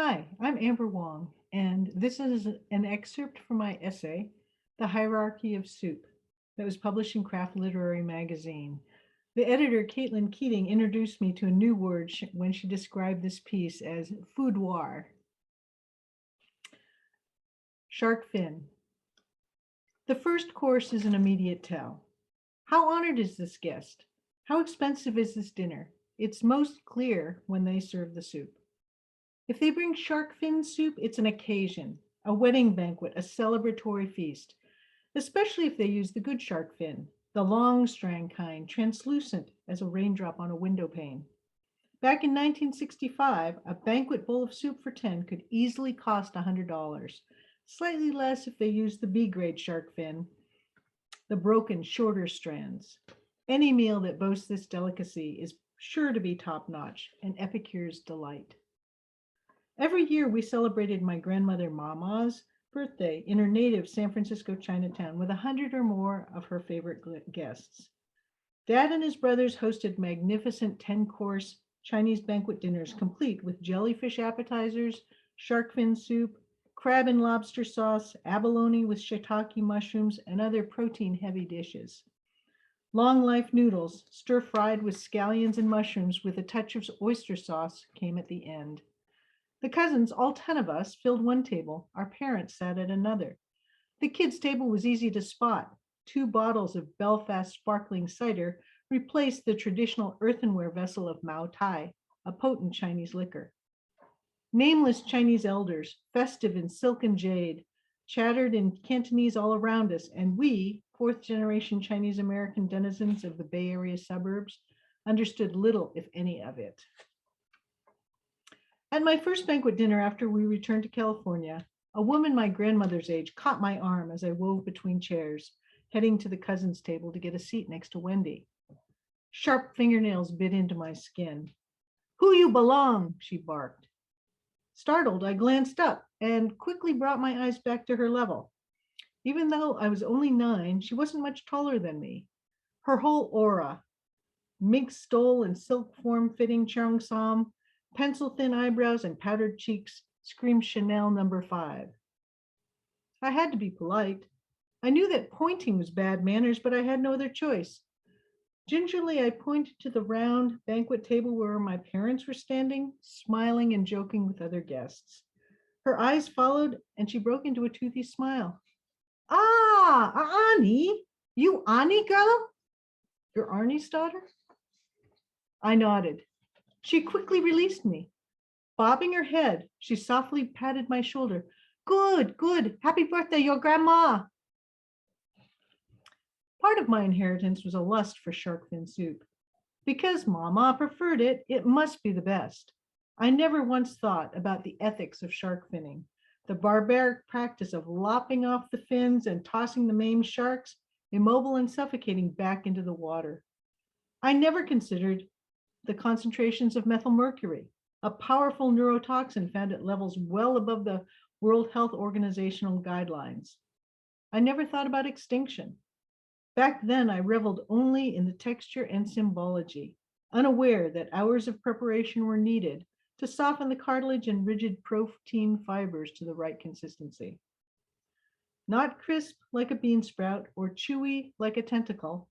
Hi, I'm Amber Wong, and this is an excerpt from my essay, The Hierarchy of Soup, that was published in Craft Literary Magazine. The editor, Caitlin Keating, introduced me to a new word when she described this piece as foudoir. Shark fin. The first course is an immediate tell. How honored is this guest? How expensive is this dinner? It's most clear when they serve the soup. If they bring shark fin soup, it's an occasion, a wedding banquet, a celebratory feast, especially if they use the good shark fin, the long strand kind, translucent as a raindrop on a window pane. Back in 1965, a banquet bowl of soup for 10 could easily cost $100, slightly less if they used the B grade shark fin, the broken, shorter strands. Any meal that boasts this delicacy is sure to be top notch, an epicure's delight. Every year we celebrated my grandmother Mama's birthday in her native San Francisco Chinatown with 100 or more of her favorite guests. Dad and his brothers hosted magnificent 10-course Chinese banquet dinners complete with jellyfish appetizers, shark fin soup, crab and lobster sauce, abalone with shiitake mushrooms, and other protein-heavy dishes. Long life noodles, stir-fried with scallions and mushrooms with a touch of oyster sauce, came at the end. The cousins, all 10 of us, filled one table. Our parents sat at another. The kids' table was easy to spot. 2 bottles of Belfast sparkling cider replaced the traditional earthenware vessel of Mao Tai, a potent Chinese liquor. Nameless Chinese elders, festive in silk and jade, chattered in Cantonese all around us, and we, fourth-generation Chinese American denizens of the Bay Area suburbs, understood little, if any, of it. At my first banquet dinner after we returned to California, a woman my grandmother's age caught my arm as I wove between chairs, heading to the cousins' table to get a seat next to Wendy. Sharp fingernails bit into my skin. "Who you belong?" she barked. Startled, I glanced up and quickly brought my eyes back to her level. Even though I was only 9, she wasn't much taller than me. Her whole aura, mink stole and silk form-fitting cheongsam, pencil-thin eyebrows and powdered cheeks, screamed Chanel number 5. I had to be polite. I knew that pointing was bad manners, but I had no other choice. Gingerly, I pointed to the round banquet table where my parents were standing, smiling and joking with other guests. Her eyes followed, and she broke into a toothy smile. "Ah, Annie, you Annie girl? You're Arnie's daughter?" I nodded. She quickly released me. Bobbing her head, she softly patted my shoulder. "Good, good. Happy birthday, your grandma." Part of my inheritance was a lust for shark fin soup. Because Mama preferred it, it must be the best. I never once thought about the ethics of shark finning, the barbaric practice of lopping off the fins and tossing the maimed sharks, immobile and suffocating, back into the water. I never considered the concentrations of methylmercury, a powerful neurotoxin found at levels well above the World Health Organizational guidelines. I never thought about extinction. Back then, I reveled only in the texture and symbology, unaware that hours of preparation were needed to soften the cartilage and rigid protein fibers to the right consistency. Not crisp like a bean sprout or chewy like a tentacle,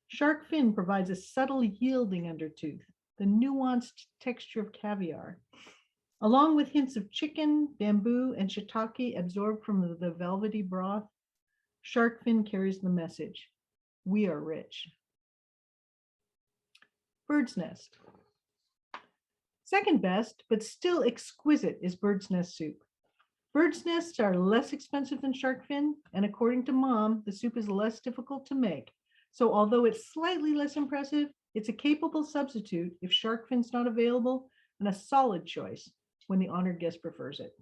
shark fin provides a subtle yielding undertooth, the nuanced texture of caviar. Along with hints of chicken, bamboo, and shiitake absorbed from the velvety broth, shark fin carries the message: we are rich. Bird's nest. Second best, but still exquisite, is bird's nest soup. Bird's nests are less expensive than shark fin, and according to Mom, the soup is less difficult to make. So although it's slightly less impressive, it's a capable substitute if shark fin's not available, and a solid choice when the honored guest prefers it.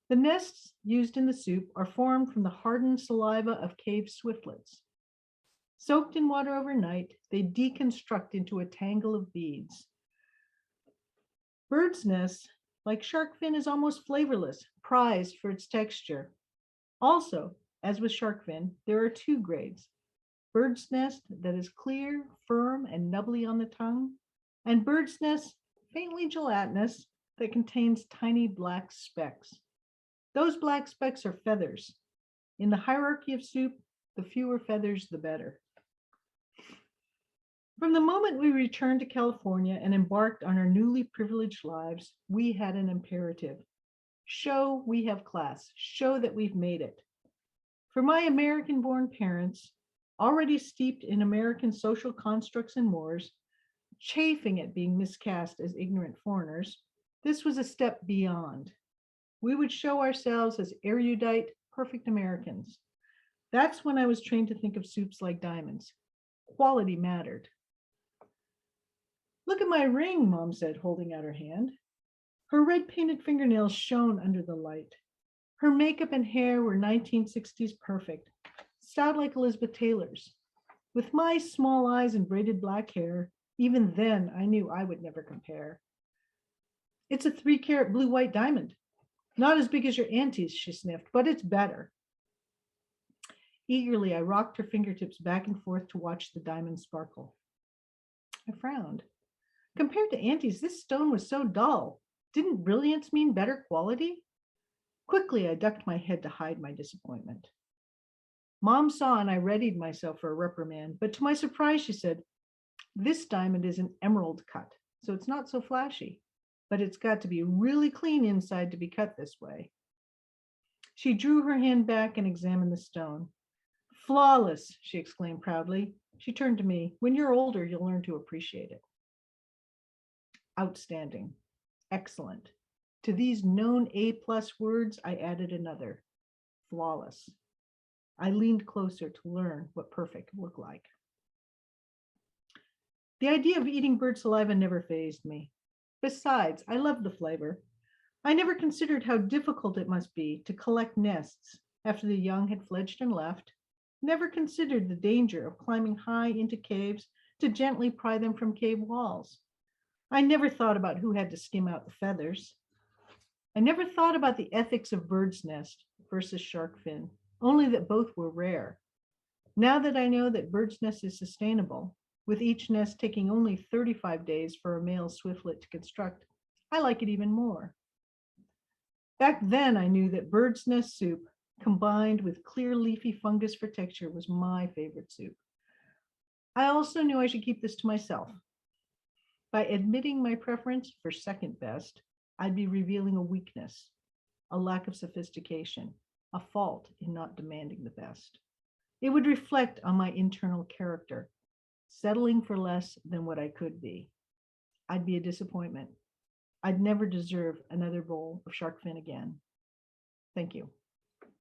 The nests used in the soup are formed from the hardened saliva of cave swiftlets. Soaked in water overnight, they deconstruct into a tangle of beads. Bird's nest, like shark fin, is almost flavorless, prized for its texture. Also, as with shark fin, there are 2 grades: bird's nest that is clear, firm, and nubbly on the tongue, and bird's nest faintly gelatinous, that contains tiny black specks. Those black specks are feathers. In the hierarchy of soup, the fewer feathers, the better. From the moment we returned to California and embarked on our newly privileged lives, we had an imperative. Show we have class. Show that we've made it. For my American-born parents, already steeped in American social constructs and mores, chafing at being miscast as ignorant foreigners, this was a step beyond. We would show ourselves as erudite, perfect Americans. That's when I was trained to think of soups like diamonds. Quality mattered. Look at my ring, Mom said, holding out her hand. Her red painted fingernails shone under the light. Her makeup and hair were 1960s perfect, styled like Elizabeth Taylor's. With my small eyes and braided black hair, even then I knew I would never compare. It's a 3-carat blue-white diamond. Not as big as your auntie's, she sniffed, but it's better. Eagerly, I rocked her fingertips back and forth to watch the diamond sparkle. I frowned. Compared to Auntie's, this stone was so dull. Didn't brilliance mean better quality? Quickly, I ducked my head to hide my disappointment. Mom saw and I readied myself for a reprimand, but to my surprise, she said, "This diamond is an emerald cut, so it's not so flashy, but it's got to be really clean inside to be cut this way." She drew her hand back and examined the stone. "Flawless," she exclaimed proudly. She turned to me. "When you're older, you'll learn to appreciate it." Outstanding. Excellent. To these known A+ words, I added another. Flawless. I leaned closer to learn what perfect looked like. The idea of eating bird saliva never fazed me. Besides, I loved the flavor. I never considered how difficult it must be to collect nests after the young had fledged and left. Never considered the danger of climbing high into caves to gently pry them from cave walls. I never thought about who had to skim out the feathers. I never thought about the ethics of bird's nest versus shark fin, only that both were rare. Now that I know that bird's nest is sustainable, with each nest taking only 35 days for a male swiftlet to construct, I like it even more. Back then, I knew that bird's nest soup, combined with clear leafy fungus for texture, was my favorite soup. I also knew I should keep this to myself. By admitting my preference for second best, I'd be revealing a weakness, a lack of sophistication, a fault in not demanding the best. It would reflect on my internal character, settling for less than what I could be. I'd be a disappointment. I'd never deserve another bowl of shark fin again. Thank you.